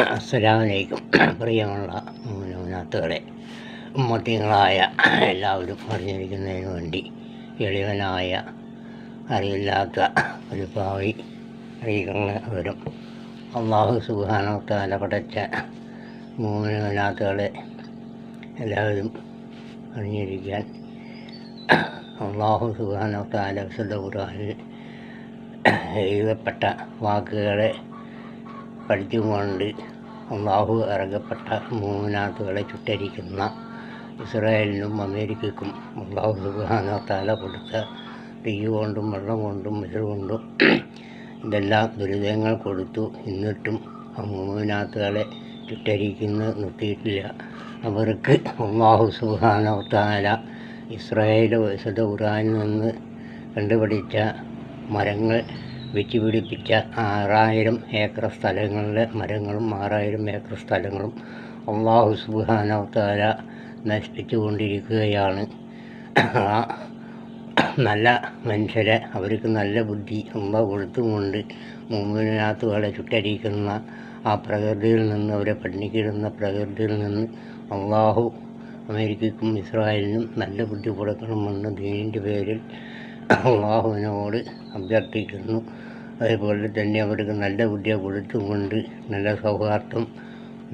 അസ്സലാമലൈക്കും. പ്രിയമുള്ള മുഅ്മിനീങ്ങളെ, ഉമ്മത്തികളായ എല്ലാവരും അറിഞ്ഞിരിക്കുന്നതിന് വേണ്ടി എളിവനായ അറിയില്ലാത്ത ഒരു ഭാവി അറിയിക്കുന്നവരും അള്ളാഹു സുബ്ഹാനഹു വ തആല പടച്ച മുഅ്മിനീങ്ങളെ എല്ലാവരും അറിഞ്ഞിരിക്കാൻ അള്ളാഹു സുബ്ഹാനഹു വ തആല വിശുദ്ധ ഖുർആനിൽ എഴുതപ്പെട്ട വാക്കുകളെ പഠിച്ചുകൊണ്ട് അള്ളാഹു ഇറങ്ങപ്പെട്ട മുഅ്മിനാത്തുകളെ ചുട്ടരിക്കുന്ന ഇസ്രായേലിനും അമേരിക്കയ്ക്കും അള്ളാഹു സുബ്ഹാനഹു വ തആല കൊടുത്ത തീ കൊണ്ടും വെള്ളം കൊണ്ടും വിസർ കൊണ്ടും ഇതെല്ലാം ദുരിതങ്ങൾ കൊടുത്തു. എന്നിട്ടും ആ മുഅ്മിനാത്തുകളെ ചുട്ടരിക്കുന്നത് നിർത്തിയിട്ടില്ല. അവർക്ക് അള്ളാഹു സുബ്ഹാനഹു വ തആല ഇസ്രായേൽ വിശുദ്ധ ഖുർആനിൽ നിന്ന് കണ്ടുപിടിച്ച മരങ്ങൾ വെച്ച് പിടിപ്പിച്ച 6000 ഏക്കർ സ്ഥലങ്ങളിലെ മരങ്ങളും 6000 ഏക്കർ സ്ഥലങ്ങളും അള്ളാഹു സുബ്ഹാനഹു വ തആല നശിപ്പിച്ചു കൊണ്ടിരിക്കുകയാണ്. നല്ല മനുഷ്യരെ അവർക്ക് നല്ല ബുദ്ധി അള്ളാഹു കൊടുത്തുകൊണ്ട് മുഅ്മിനാത്തുകളെ ചുട്ടരിക്കുന്ന ആ പ്രകൃതിയിൽ നിന്ന്, അവരെ പഠിക്കിടുന്ന പ്രകൃതിയിൽ നിന്ന് അള്ളാഹു അമേരിക്കയ്ക്കും ഇസ്രായേലിനും നല്ല ബുദ്ധി കൊടുക്കണമെന്ന് ദീനിൻ്റെ പേരിൽ അള്ളാഹുവിനോട് അഭ്യർത്ഥിക്കുന്നു. അതുപോലെ തന്നെ അവർക്ക് നല്ല ബുദ്ധി കൊടുത്തുകൊണ്ട് നല്ല സൗഹാർദ്ദം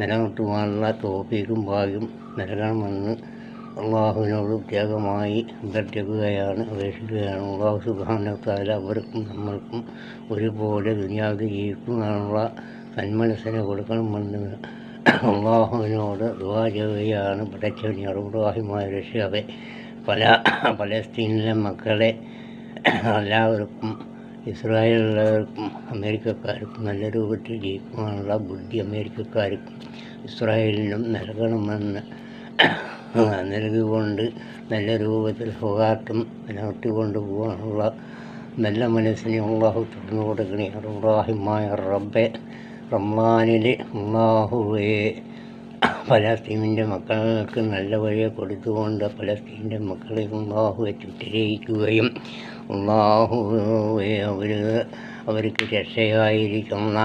നിലനിർത്തുവാനുള്ള തൗഫീഖും ഭാഗ്യം നൽകണമെന്ന് അള്ളാഹുവിനോട് പ്രത്യേകമായി അഭ്യർത്ഥിക്കുകയാണ്, അപേക്ഷിക്കുകയാണ്. അള്ളാഹു സുബ്ഹാനഹു വ തആല അവർക്കും നമ്മൾക്കും ഒരുപോലെ ദുനിയാവിൽ ജീവിക്കുവാനുള്ള സന്മനസ്സിനെ കൊടുക്കണമെന്ന് അള്ളാഹുവിനോട് ദുആ ചെയ്യുകയാണ്. പടച്ചവനെ അർഹമായ രക്ഷാവേ, പലസ്തീനിലെ മക്കളെ എല്ലാവർക്കും, ഇസ്രായേലുള്ളവർക്കും അമേരിക്കക്കാർക്കും നല്ല രൂപത്തിൽ ജീവിക്കുവാനുള്ള ബുദ്ധി അമേരിക്കക്കാർക്കും ഇസ്രായേലിനും നൽകണമെന്ന് നൽകിക്കൊണ്ട് നല്ല രൂപത്തിൽ സൗഹാർദ്ദം നിലനിർത്തിക്കൊണ്ട് പോകാനുള്ള നല്ല മനസ്സിനെ അള്ളാഹു തുറന്നു കൊടുക്കണേ. റഹീമായ റബ്ബെ, റഹ്മാനിൽ അള്ളാഹുവേ, പലസ്തീനിൻ്റെ മക്കൾക്ക് നല്ല വഴിയെ കൊടുത്തുകൊണ്ട് പലസ്തീനിൻ്റെ മക്കളെ അള്ളാഹുവെ ചുട്ടരിക്കുകയും അള്ളാഹുവെ അവർക്ക് രക്ഷയായിരിക്കുന്ന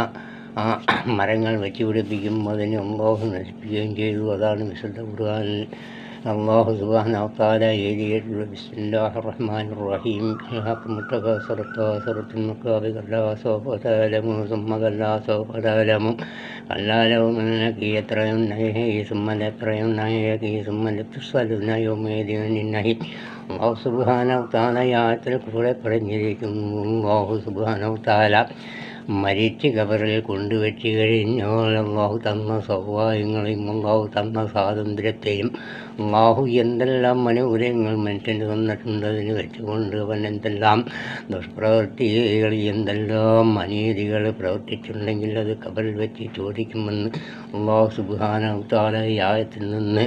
ആ മരങ്ങൾ വെച്ച് പിടിപ്പിക്കുമ്പോൾ അതിനെ അള്ളാഹു നശിപ്പിക്കുകയും ചെയ്തു. അതാണ് വിശുദ്ധ ഖുർആനിൽ അള്ളാഹു സുബ്ഹാനഹു വ തആല എഴുതിയിട്ടുള്ള ബിസ്മില്ലാഹിർ റഹ്മാനിർ റഹീം. എത്രയും അള്ളാഹു സുബ്ഹാനഹു വ തആല ആയത്തിൽ കൂടെ പറഞ്ഞിരിക്കുന്നു. അള്ളാഹു സുബ്ഹാനഹു വ തആല മരിച്ച് ഖബറിൽ കൊണ്ടുവച്ച് കഴിഞ്ഞാൽ അള്ളാഹു തന്ന സൗഭാഗ്യങ്ങളെയും അള്ളാഹു തന്ന സ്വാതന്ത്ര്യത്തെയും അള്ളാഹു എന്തെല്ലാം അനുകൂലങ്ങൾ മനുഷ്യന് തന്നിട്ടുണ്ട് അതിന് വെച്ചുകൊണ്ട് അവൻ എന്തെല്ലാം ദുഷ്പ്രവൃത്തികൾ, എന്തെല്ലാം അനീതികൾ പ്രവർത്തിച്ചിട്ടുണ്ടെങ്കിൽ അത് ഖബറിൽ വെച്ച് ചോദിക്കുമെന്ന് അള്ളാഹു സുബ്ഹാനഹു വ തആല ഈ ആയത്തിൽ നിന്ന്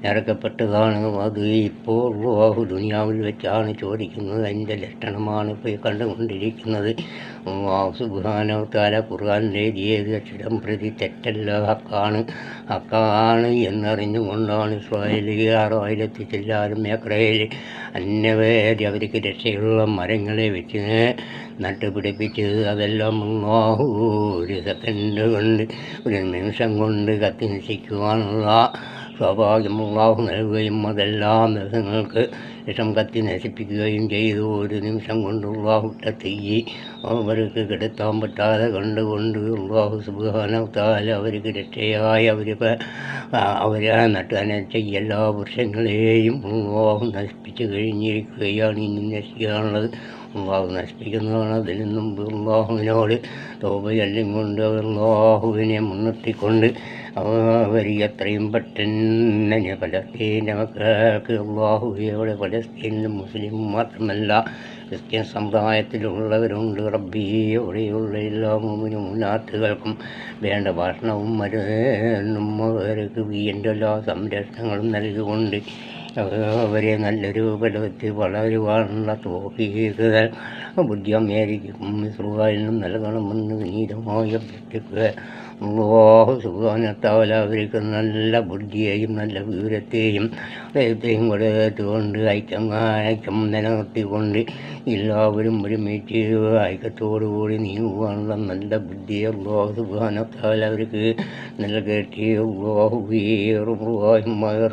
ഇറക്കപ്പെട്ടതാണ്. അത് ഇപ്പോൾ അള്ളാഹു ദുനിയാവിൽ വെച്ചാണ് ചോദിക്കുന്നത്. അതിൻ്റെ ലക്ഷണമാണ് ഇപ്പോൾ കണ്ടുകൊണ്ടിരിക്കുന്നത്. അള്ളാഹു സുബ്ഹാനഹു വ തആല ഖുർആനിൽ എഴുതിയത് അക്ഷരം പ്രതി തെറ്റല്ല, ഹക്കാണ് എന്നറിഞ്ഞുകൊണ്ടാണ് ഇസ്രായേൽ 6000 ചില്ലാനും ഏക്കറയിൽ അന്യവേദി അവർക്ക് രക്ഷയുള്ള മരങ്ങളെ വെച്ച് നട്ടുപിടിപ്പിച്ചത്. അതെല്ലാം അള്ളാഹു ഒരു സെക്കൻഡ് കൊണ്ട്, ഒരു നിമിഷം കൊണ്ട് കത്തി നശിക്കുവാനുള്ള സ്വാഭാവികം അള്ളാഹു നൽകുകയും അതെല്ലാം ദിവസങ്ങൾക്ക് ശേഷം കത്തി നശിപ്പിക്കുകയും ചെയ്തു. ഒരു നിമിഷം കൊണ്ട് അള്ളാഹു ഇട്ട തീ അവർക്ക് കെടുത്താൻ പറ്റാതെ കണ്ടുകൊണ്ട് അള്ളാഹു സുബ്ഹാനഹു വ തആല അവർക്ക് രക്ഷയായി അവരെ നട്ടുനനച്ച എല്ലാ വൃക്ഷങ്ങളെയും അള്ളാഹു നശിപ്പിച്ച് കഴിഞ്ഞിരിക്കുകയാണ്. ഇനി നശിക്കാനുള്ളത് അള്ളാഹു നശിപ്പിക്കുന്നതാണ്. അതിൽ നിന്നും അള്ളാഹുവിനോട് തൗബ ചൊല്ലിക്കൊണ്ട് അള്ളാഹുവിനെ മുൻനിർത്തിക്കൊണ്ട് അവർ എത്രയും പെട്ടെന്ന് പലസ്തീൻ്റെ മക്കൾക്ക് അള്ളാഹുവോടെ, പലസ്തീനിലും മുസ്ലിം മാത്രമല്ല ക്രിസ്ത്യൻ സമുദായത്തിലുള്ളവരുണ്ട്. റബ്ബിയോടെയുള്ള എല്ലാ മുഅ്മിനീങ്ങൾക്കും വേണ്ട ഭക്ഷണവും മരുന്നും അവർക്ക് വേണ്ട എല്ലാ സംരക്ഷണങ്ങളും നൽകിക്കൊണ്ട് അവരെ നല്ല രൂപത്തിൽ വളരുവാനുള്ള തോഫീക്കുകൾ ബുദ്ധി അമേരിക്കും ഇസ്രായേലിനും നൽകണമെന്ന് നീതമായി അഭ്യർത്ഥിക്കുക. അല്ലാഹു സുബ്ഹാനഹു വ തആല അവർക്ക് നല്ല ബുദ്ധിയെയും നല്ല വിവരത്തെയും ദൈവത്തെയും കൊടുത്തുകൊണ്ട് ഐക്യം നിലനിർത്തിക്കൊണ്ട് എല്ലാവരും ഒരുമിച്ച് ഐക്യത്തോടുകൂടി നീങ്ങുവാനുള്ള നല്ല ബുദ്ധിയെ അല്ലാഹു സുബ്ഹാനഹു വ തആല അവർക്ക് നൽകട്ടെ.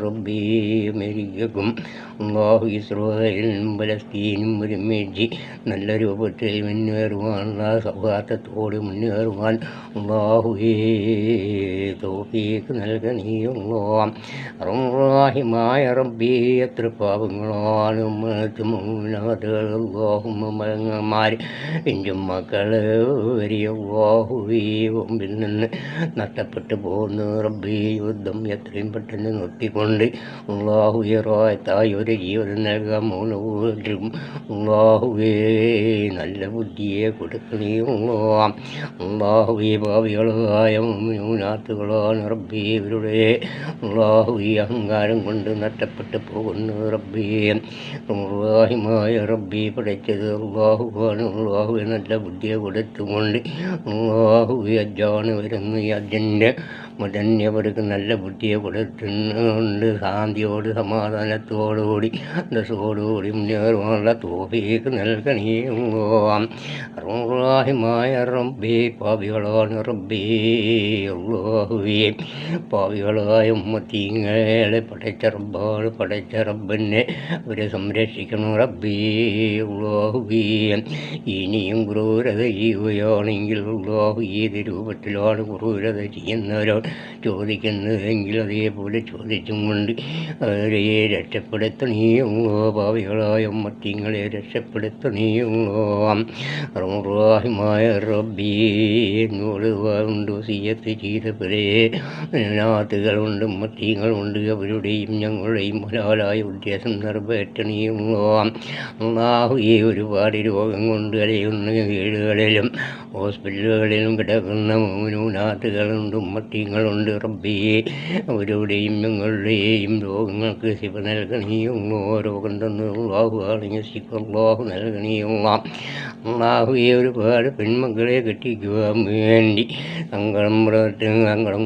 റബ്ബി അമേരിക്കക്കും അല്ലാഹു ഇസ്രായേലിനും പലസ്തീനും ഒരുമിച്ച് നല്ല രൂപത്തിൽ മുന്നേറുവാനുള്ള സൗഹാർദ്ദത്തോട് മുന്നേറുവാൻ അല്ലാഹുവേ തൗഫീഖ് നൽകണേ. റഹ്മാനായ റബ്ബി എത്ര പാപങ്ങളാണ് മലങ്ങന്മാർ പിഞ്ചും മക്കള് വരിയ മുമ്പിൽ നിന്ന് നഷ്ടപ്പെട്ടു പോകുന്നു. റബ്ബി യുദ്ധം എത്രയും പെട്ടെന്ന് നിർത്തിക്കൊണ്ട് അല്ലാഹുറായത്തായി ഒരു ജീവിതം നൽകാൻ മൂലവും അല്ലാഹുവേ നല്ല ബുദ്ധിയെ കൊടുക്കണേ. അല്ലാഹുവേ ഭാവികളായ ന്യൂനാത്തുകളാണ് റബ്ബി ഇവരുടെ അല്ലാഹുവേ അഹങ്കാരം കൊണ്ട് നഷ്ടപ്പെട്ടു പോകുന്നു. റബ്ബി റഹ്മാനായ റബ്ബി പഠിച്ചത് അല്ലാഹുവാണ്. അല്ലാഹുവെ നല്ല ബുദ്ധിയെ കൊടുത്തുകൊണ്ട് അല്ലാഹുവേ അജ്ജാണ് വരുന്നു. ഈ അജ്ജൻ്റെ മുതന്യവർക്ക് നല്ല ബുദ്ധിയെ കൊടുത്തുകൊണ്ട് ശാന്തിയോട് സമാധാനത്തോടുകൂടി അന്തസ്സോടുകൂടി മുന്നേറുവാനുള്ള തൗഫീഖ് നൽകണേ. റഹ്മാനായ റബ്ബി പാപികളാണ് റബ്ബി അല്ലാഹുവേ പാപികളായ ഉമ്മത്തീങ്ങളെ പടച്ച റബ്ബാണ്. പടച്ച റബ്ബിനെ അവരെ സംരക്ഷിക്കണം റബ്ബി അല്ലാഹുവേ. ഇനിയും ക്രൂരത ചെയ്യുകയാണെങ്കിൽ അല്ലാഹു ഏത് രൂപത്തിലാണ് ക്രൂരത ചെയ്യുന്നവരോ ചോദിക്കുന്നതെങ്കിൽ അതേപോലെ ചോദിച്ചും കൊണ്ട് അവരെ രക്ഷപ്പെടുത്തണേ. ഭാവികളായ ഉമ്മത്തീങ്ങളെ രക്ഷപ്പെടുത്തണേ. റഹ്മാനായ റബ്ബി എന്നോട് വസിയ്യത്ത് ചെയ്തവരെ നാത്തുകളുണ്ട് ഉമ്മത്തീങ്ങളുണ്ട് അവരുടെയും ഞങ്ങളുടെയും ഹലാലായ ഉദ്ദേശം നിറവേറ്റണേ. അല്ലാഹു ഈ ഒരുപാട് രോഗം കൊണ്ട് അലയുന്ന വീടുകളിലും ഹോസ്പിറ്റലുകളിലും കിടക്കുന്ന നാത്തുകളുണ്ട് ഉമ്മത്തീങ്ങളുണ്ട് റബ്ബി അവരുടെയും ഞങ്ങളുടെയും രോഗങ്ങൾക്ക് ശിവ നൽകണേ. രോഗം തന്നു അല്ലാഹു ആണെങ്കിൽ ശിവ അല്ലാഹു നൽകണേ. അല്ലാഹു ഈ ഒരുപാട് പെൺമക്കളെ കെട്ടിക്കുവാൻ വേണ്ടി സങ്കടം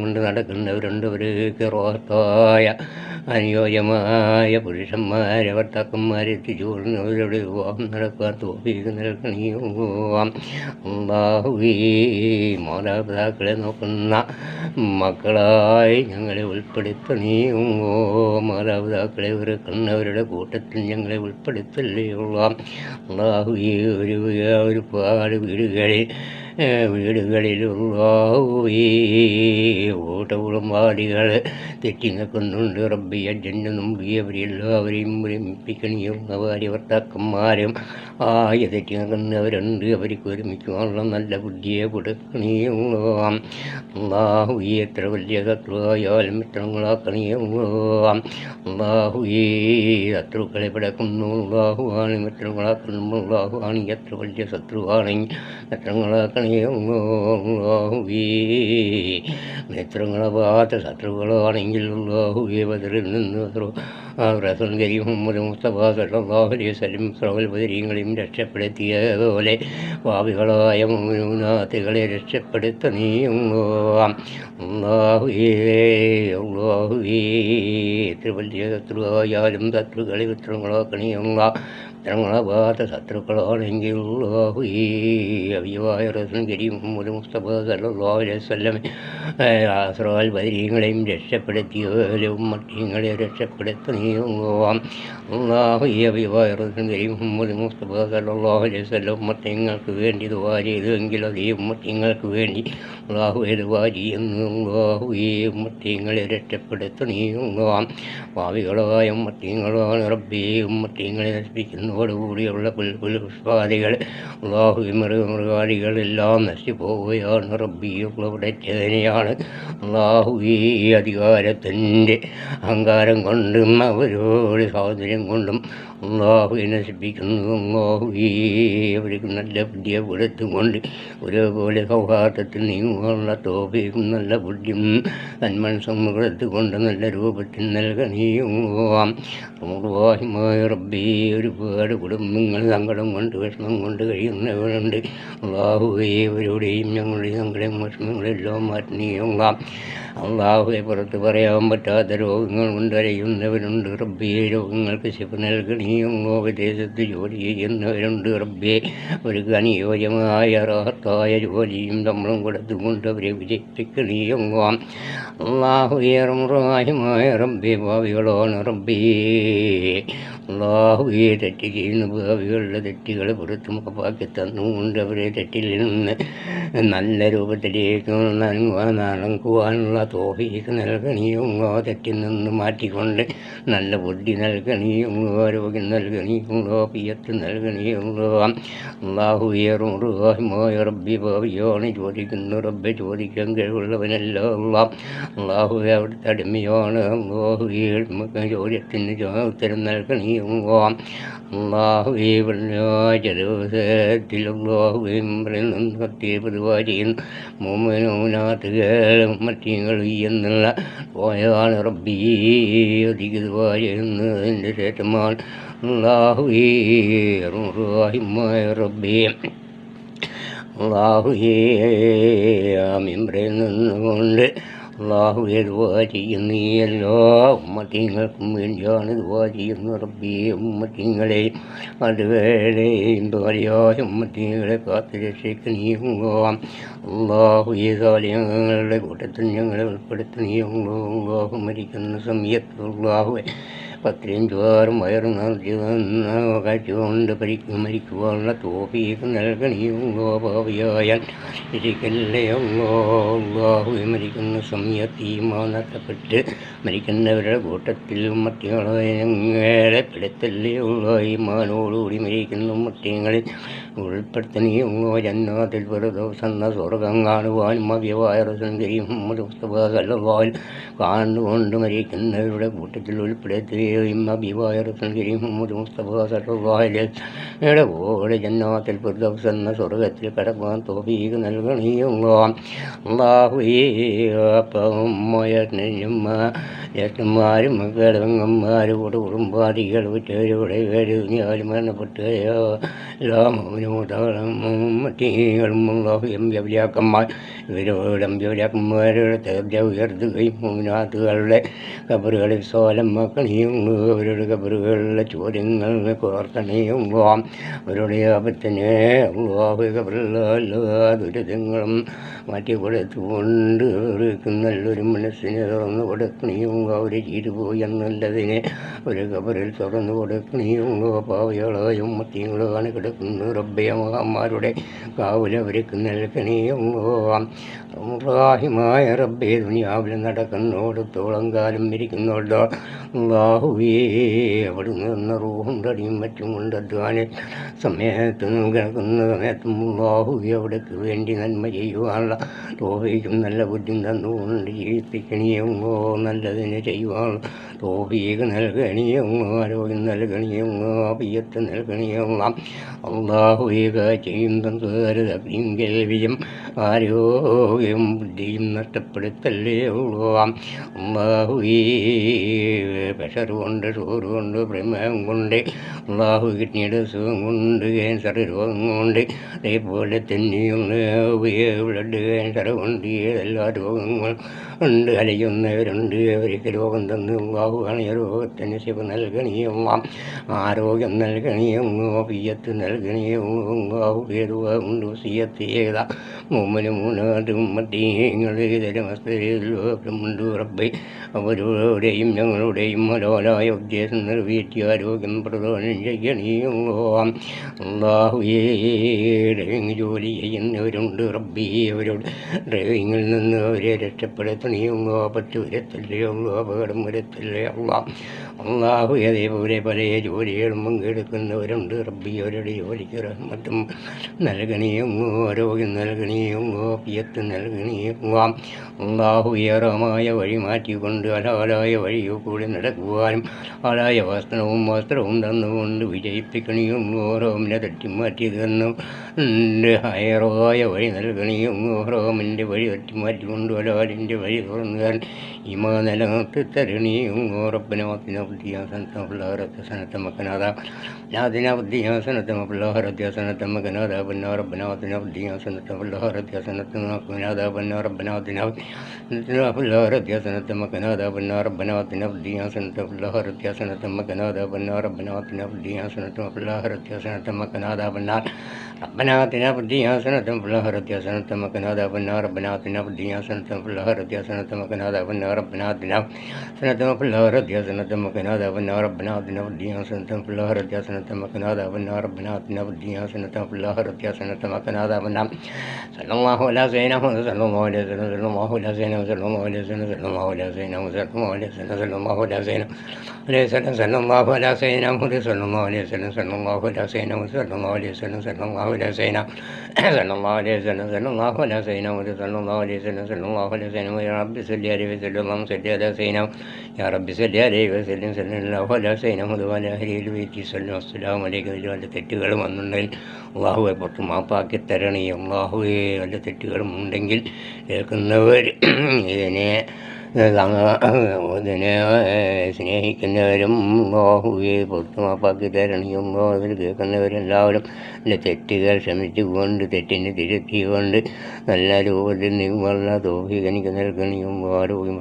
കൊണ്ട് നടക്കുന്നവരുണ്ട്. അവർക്ക് റോഹത്തായ അനുയോജ്യമായ പുരുഷന്മാരെ ഭർത്താക്കന്മാരെ എത്തിച്ചുകൊള്ളുന്നവരുടെ വിവാഹം നടക്കാൻ തൗഫീഖ് നൽകണേ. അല്ലാഹുവേ മാതാപിതാക്കളെ നോക്കുന്ന മക്കളായി ഞങ്ങളെ ഉൾപ്പെടുത്തണേ. മാതാപിതാക്കളെ വെറുക്കുന്നവരുടെ കൂട്ടത്തിൽ ഞങ്ങളെ ഉൾപ്പെടുത്തല്ലേ. അല്ലാഹുവേ ഒരുപാട് വീടുകളിലുള്ള ഓട്ടകുളമ്പാടികൾ തെറ്റി നിൽക്കുന്നുണ്ട് റബ്ബി. അജ്ജൻ്റെ മുമ്പി അവരെല്ലാവരെയും ഒരുമിപ്പിക്കണിയും ഭാര്യ ഭർത്താക്കന്മാരും തെറ്റി നിൽക്കുന്നവരുണ്ട്. അവർക്ക് ഒരുമിക്കുവാനുള്ള നല്ല ബുദ്ധിയെ കൊടുക്കണേ. അല്ലാഹുവേ എത്ര വലിയ ശത്രുവായാലും മിത്രങ്ങളാക്കണേ. അല്ലാഹുവേ ശത്രുക്കളെ പിടക്കുന്നു അല്ലാഹുവാണ്. മിത്രങ്ങളാക്കുന്നു അല്ലാഹുവാണ്. എത്ര വലിയ ശത്രുവാണെങ്കിൽ മിത്രങ്ങളാക്കണേ. അല്ലാഹുവേ മിത്രങ്ങളാവാത്ത ശത്രുക്കളാണെങ്കിൽ അല്ലാഹുവേ ബദറിൽ നിന്ന് റസൂൽ കരീം മുഹമ്മദ് മുസ്തഫ സല്ലല്ലാഹു അലൈഹി വസല്ലം ബദരീങ്ങളെയും രക്ഷപ്പെടുത്തിയതുപോലെ പാപികളായ മുഅ്മിനീങ്ങളെ രക്ഷപ്പെടുത്തണേ. അല്ലാഹുവേ എത്ര വലിയ ശത്രുവായാലും ശത്രുക്കളെ മിത്രങ്ങളാക്കണേ. മിത്രങ്ങളാവാത്ത ശത്രുക്കളാണെങ്കിൽ അല്ലാഹുവേ അബിയായ റസൂൽ കരീം മുഹമ്മദ് മുസ്തഫ സല്ലല്ലാഹു അലൈഹി വസല്ലം ബദരീങ്ങളെയും രക്ഷപ്പെടുത്തിയതുപോലെ ഉമ്മത്തീങ്ങളെ രക്ഷപ്പെടുത്തണേ. അല്ലാഹുവേ അബിയായ റസൂൽ കരീം മുഹമ്മദ് മുസ്തഫ സല്ലല്ലാഹു അലൈഹി വസല്ലം ഉമ്മത്തീങ്ങൾക്ക് വേണ്ടി ദുആ ചെയ്തുവെങ്കിൽ അതേ ഉമ്മത്തീങ്ങൾക്ക് വേണ്ടി അല്ലാഹുവേ ദുആ ചെയ്യുന്നു. അല്ലാഹുവേ ഉമ്മത്തീങ്ങളെ രക്ഷപ്പെടുത്തണേ. ഭാവികളായ ഉമ്മത്തീങ്ങളാണ് റബ്ബേ. ഉമ്മത്തീങ്ങളെ നശിപ്പിക്കുന്നതോടുകൂടിയുള്ള പുഷ്പാദികൾ അല്ലാഹുവേ മൃഗാദികളെല്ലാം നശിച്ചു പോവുകയാണ് റബ്ബേ. ഉള്ളവിടേതനെയാണ് അല്ലാഹുവേ അധികാരത്തിൻ്റെ അഹങ്കാരം കൊണ്ടും അവരോട് സ്വാതന്ത്ര്യം കൊണ്ടും അല്ലാഹുവെ നശിപ്പിക്കുന്നു. അല്ലാഹുവേ അവർക്ക് നല്ല ബുദ്ധിയെ കൊടുത്തുകൊണ്ട് ഒരേപോലെ സൗഹാർദ്ദത്തിൽ നീങ്ങുവാൻ ചെയ്യുവാനുള്ള തോഫീക്കും നല്ല ബുദ്ധിയും തന്മനസ്സമുഖത്ത് കൊണ്ട് നല്ല രൂപത്തിൽ നൽകണീയുവാം. റഹ്മാനായ റബ്ബേ, ഒരുപാട് കുടുംബങ്ങൾ സങ്കടം കൊണ്ട് വിഷമം കൊണ്ട് കഴിയുന്നവരുണ്ട്. അല്ലാഹുവേ, ഇവരുടെയും ഞങ്ങളുടെയും സങ്കടം വിഷമങ്ങളെല്ലാം മാറ്റണീയുവാം. അല്ലാഹുവേ, പുറത്ത് പറയാൻ പറ്റാത്ത രോഗങ്ങൾ കൊണ്ട് അറിയുന്നവരുണ്ട്. റബ്ബേ, രോഗങ്ങൾക്ക് ശിഫ നൽകണീയുമോ. വിദേശത്ത് ജോലി ചെയ്യുന്നവരുണ്ട്. റബ്ബേ, അവർക്ക് അനുയോജ്യമായ റാഹത്തായ ജോലിയും നമ്മളും കൊടുത്തുകൊണ്ട് അവരെ വിജയിപ്പിക്കണീയുമോ. അല്ലാഹുവേ, റഹ്മാനായ റബ്ബേ, ഭാവികളാണ് റബ്ബേ. അല്ലാഹുവേ, തെറ്റ് ചെയ്യുന്ന ഭാവികളുടെ തെറ്റുകൾ പുറത്ത് മാപ്പാക്കി തന്നുകൊണ്ട് അവരെ തെറ്റിൽ നിന്ന് നല്ല രൂപത്തിലേക്ക് നടക്കുവാനുള്ള തോഫീക്ക് നൽകണീയുമോ. തെറ്റിൽ നിന്ന് മാറ്റിക്കൊണ്ട് നല്ല ബുദ്ധി നൽകണീയുമോ. ആരോഗ്യം നൽകണീയുമോ. പിയത്ത് നൽകണീയുമോ. അല്ലാഹുവേ, റഹ്മാനായ റബ്ബേ, ഭാവിയാണ് ചോദിക്കുന്നു. റബ്ബെ, ചോദിക്കാൻ കഴിവുള്ളവനല്ല അല്ലാഹ്. അല്ലാഹുവേ, അവിടുത്തെ അടിമയാണ്. അല്ലാഹുവേ, ചോദ്യത്തിന് ഉത്തരം നൽകണീയുമോ. അല്ലാഹുവേ, വെള്ളിയാഴ്ച ദിവസത്തിൽ അല്ലാഹുവേ പൊതുവാരിയും മോമനോനാത്തുകളും മറ്റീങ്ങൾ എന്നുള്ള പോയാണ് റബ്ബി അധികവാരിയെന്നതിൻ്റെ ശേഷമാണ്. അല്ലാഹുവേ, റഹ്മാനായ റബ്ബേ, അല്ലാഹുവേ, ആമീൻ നിന്നുകൊണ്ട് അല്ലാഹുവേ ദുആ ചെയ്യുന്ന എല്ലാ ഉമ്മത്തിങ്ങൾക്കും വേണ്ടിയാണ് ദുആ ചെയ്യുന്ന റബ്ബേ. ഉമ്മത്തിങ്ങളെയും അതുവേളെയും ഭാര്യയായ ഉമ്മത്തിങ്ങളെ കാത്തു രക്ഷിക്കണീയുമോ. അല്ലാഹുവേ, സാലിഹ്യങ്ങളുടെ കൂട്ടത്തിൽ ഞങ്ങളെ ഉൾപ്പെടുത്തണീയുമോ. അല്ലാഹു മരിക്കുന്ന സമയത്ത് അല്ലാഹുവേ പത്രയും ചോറും വയറും കാഴ്ചകൊണ്ട് മരിക്കുവാനുള്ള തോഫീക്ക് നൽകണീയുമോ. ഭാവിയായാൽ ഇരിക്കല്ലേ അല്ലാഹുവേ, മരിക്കുന്ന സമയത്ത് ഈമാൻ നഷ്ടപ്പെട്ട് മരിക്കുന്നവരുടെ കൂട്ടത്തിൽ മറ്റുകളെ ഞങ്ങളെ പെടുത്തല്ലേ ഉള്ളോ. ഈമാനോടുകൂടി മരിക്കുന്ന മറ്റുങ്ങളിൽ ഉൾപ്പെടുത്തണീയുമോ. ജന്നാത്തിൽ ഫിർദൗസ് എന്ന സ്വർഗം കാണുവാനും അവ്യവായ റസൂലുള്ളാഹി മുഹമ്മദ് മുസ്തഫ സല്ലല്ലാഹു അലൈഹി കാണുകൊണ്ട് മരിക്കുന്നവരുടെ കൂട്ടത്തിൽ ഉൾപ്പെടുത്തുകയും അഭിവായ റസൂലുള്ളാഹി മുഹമ്മദ് മുസ്തഫ സല്ലല്ലാഹു അലൈഹി വസല്ലമയുടെ കൂടെ ജന്നാത്തിൽ ഫിർദൗസ് എന്ന സ്വർഗത്തിൽ കടക്കാൻ തൗഫീഖ് നൽകണീയുമോ. അല്ലാഹുവേ, ജ്യേഷ്ഠന്മാരും മക്കളങ്ങന്മാരും കുടുംബാദികൾ ഉറ്റവരുടെ ഞാനും മരണപ്പെട്ടുകയോ എല്ലാ മൗനോദാളങ്ങളും വ്യവ്യാക്കന്മാർ ഇവരോട് വ്യവ്യാക്കന്മാരുടെ ഉയർത്തുകയും മൗനാത്തുകളുടെ കബറുകളിൽ സോലമാക്കണിയും അവരുടെ കബറുകളിലെ ചോദ്യങ്ങൾ കോർക്കണിയും അവരുടെ ആപത്തിനെ കബറിലുള്ള ദുരിതങ്ങളും മാറ്റി കൊടുത്തുകൊണ്ട് അവർക്ക് നല്ലൊരു മനസ്സിനെ തുറന്നു കൊടുക്കണിയും അവർ ചെയ്തു പോയി എന്നല്ലതിനെ ഒരു കബറിൽ തുറന്നു കൊടുക്കണിയും പാവകളായ ഉമ്മത്തികളാണ് കിടക്കുന്നു. റബ്ബേ, മഹാന്മാരുടെ കാവലവർക്ക് നൽകണിയും റാഹിമായ റബ്ബേ, ദുനിയാവിൽ നടക്കുന്നോടത്തോളം കാലം ഇരിക്കുന്നോടോ അല്ലാഹുവേ, അവിടുന്ന് എന്ന റൂഹും തടിയും മറ്റും കൊണ്ട് അധ്വാന സമയത്തും കിടക്കുന്ന സമയത്തും അല്ലാഹുവേ, അവിടേക്ക് വേണ്ടി നന്മ ചെയ്യുവാനുള്ള തോഫീക്കും നല്ല ബുദ്ധി തന്നുകൊണ്ട് ജീവിപ്പിക്കണിയുമോ. നല്ലതിനെ ചെയ്യുവാനുള്ള തോഫീക്ക് നൽകണിയുമോ. ആരോഗ്യം നൽകണിയുമോ. പിയത്ത് നൽകണിയുമോ. അല്ലാഹുവേ, കാഴ്ചയും സംസാരതയും കേൾവിയും ആരോഗ്യവും ബുദ്ധിയും നഷ്ടപ്പെടുത്തല്ലേ ഉള്ളൂ. അല്ലാഹുവേ, പ്രഷർ കൊണ്ട് ഷുഗർ കൊണ്ട് പ്രമേഹം കൊണ്ട് അല്ലാഹു കിഡ്നിയുടെ അസുഖം കൊണ്ട് ക്യാൻസർ രോഗം കൊണ്ട് അതേപോലെ തന്നെയും ബ്ലഡ് ക്യാൻസർ കൊണ്ട് ഏതെല്ലാ രോഗങ്ങൾ ഉണ്ട് അലയുന്നവരുണ്ട്. അവർക്ക് രോഗം തന്നു അല്ലാഹുവാണ് രോഗത്തിന് ശിവ നൽകണിയും ആരോഗ്യം നൽകണിയും പിയത്ത് നൽകണിയും കൊണ്ട് സിയത്ത് ചെയ്ത മുമ്പിന് മൂന്നാട്ടും മറ്റീങ്ങളുണ്ട് റബ്ബേ. അവരോടെയും ഞങ്ങളുടെയും മലോലായ ഉദ്ദേശം നിറവേറ്റി ആരോഗ്യം പ്രദാനം ചെയ്യണിയും അല്ലാഹുവേ. ഡ്രൈവിംഗ് ജോലി ചെയ്യുന്നവരുണ്ട് റബ്ബേ, അവരോട് ഡ്രൈവിങ്ങിൽ നിന്ന് അവരെ രക്ഷപ്പെടുത്തണിയും പറ്റു വരത്തല്ലയോ അപകടം വരത്തല്ലേ അല്ലാഹു. അതേപോലെ പല ജോലികളും പങ്കെടുക്കുന്നവരുണ്ട് റബ്ബി, അവരുടെ ജോലിക്ക് റഹ്മത്തും നൽകണിയും ആരോഗ്യം നൽകണിയും പിയത്ത് നൽകണിയുവാം. അള്ളാഹു ഏറമായ വഴി മാറ്റിക്കൊണ്ട് ഹലാലായ വഴിയോ കൂടി നടക്കുവാനും ഹലായ വസ്ത്രവും തന്നുകൊണ്ട് വിജയിപ്പിക്കണിയും ഓരോമിനെ തട്ടിമാറ്റിയതെന്നും ഹയറായ വഴി നൽകണിയും ഓരോമിൻ്റെ വഴി തട്ടിമാറ്റിക്കൊണ്ട് ഹലാലിൻ്റെ വഴി തുറന്നാൽ ഇമാ നിലനിർത്തി തരണീയും ഓറപ്പനാത്തിന ബുദ്ധിയാസനത്തമക്കനാഥ നാദിന ബുദ്ധിയാസനത്തമപിള്ളാഹരത്യാസനത്തമക്കനാഥ പന്നാറപ്പനാത്തിന ബുദ്ധിയാസനത്തപിള്ളാഹരത്യാസനത്തമക്കനാഥ പന്നാറപ്പനാത്തിന പിള്ളാഹരത്യാസനത്തമക്കനാഥ പന്നാറപ്പനാത്തിന ബുദ്ധിയാസനത്തപിള്ളാഹരത്യാസനത്തമക്കനാഥ പന്നാറപ്പനാത്തിന ബുദ്ധിയാസനത്തപിള്ളാഹരത്യാസനത്തമക്കനാഥ പന്നാർ റബ്ബനാത്തിന ബുദ്ധിയാസനത്തപിള്ളാഹരത്യാസനത്തമക്കനാഥ പന്നാറപ്പനാത്തിന ബുദ്ധിയാസനത്തപിള്ളാഹരത്യാസനത്തമക്കനാഥ പന്നാറപ്പനാത്തിന സനത്തമപിള്ളാഹരത്യാസനത്തമക്കനാഥ പന്നാറപ്പനാത്തിന ബുദ്ധിയാസനത്തപിള്ളാഹരത്യാസനത്തമക്കനാഥ പന്നാറപ്പനാത്തിന ബുദ്ധിയാസനത്തപിള്ളാഹരത്യാസനത്തമക്കനാഥ പന്നാർ സല്ലല്ലാഹു അലാ സയ്യിദനാ മുഹമ്മദ് സല്ലല്ലാഹു അലൈഹി വസല്ലം സല്ലല്ലാഹു അലാ സയ്യിദനാ സല്ലല്ലാഹു അലൈഹി വസല്ലം സല്ലല്ലാഹു അലാ സയ്യിദനാ സല്ലല്ലാഹു അലൈഹി വസല്ലം സല്ലല്ലാഹു അലാ സയ്യിദനാ സല്ലല്ലാഹു അലാ സയ്യിദനാ മുഹമ്മദ് സല്ലല്ലാഹു അലൈഹി വസല്ലം സല്ലല്ലാഹു അലാ സയ്യിദനാ സല്ലല്ലാഹു അലൈഹി വസല്ലം സല്ലല്ലാഹു അലാ സയ്യിദനാ സല്ലല്ലാഹു അലൈഹി വസല്ലം സല്ലല്ലാഹു അലാ സയ്യിദനാ സല്ലല്ലാഹു അലൈഹി വസല്ലം സല്ലല്ലാഹു അലൈഹി വസല്ലം യാ റബ്ബി സല്ലി അലൈഹി വസല്ലം സല്ലി അലാ സയ്യിദനാ യാ റബ്ബി സല്ലി അലൈഹി വസല്ലം സല്ലല്ലാഹു അലാ സയ്യിദനാ വഅലാ അഹ്ലിൽ ബൈത്തി സല്ലല്ലാഹു അസ്സലാമു അലൈക്കും. ഇതിൽ വല്ല തെറ്റുകളും വന്നുണ്ടെങ്കിൽ അള്ളാഹുവെ പുറത്ത് മാപ്പാക്കി തരണേ. അള്ളാഹുവെ വല്ല തെറ്റുകളും ഉണ്ടെങ്കിൽ കേൾക്കുന്നവർ ഇതിനെ സ്നേഹിക്കുന്നവരും അല്ലാഹുവേ പുറത്ത് മാപ്പാക്കി തരണയും അതിൽ കേൾക്കുന്നവരെല്ലാവരും എൻ്റെ തെറ്റുകൾ ക്ഷമിച്ചുകൊണ്ട് തെറ്റിനെ തിരുത്തിക്കൊണ്ട് നല്ല രൂപത്തിൽ നിന്നുള്ള തോഫീക്ക് എനിക്ക് നൽകണയും ആരോഗ്യം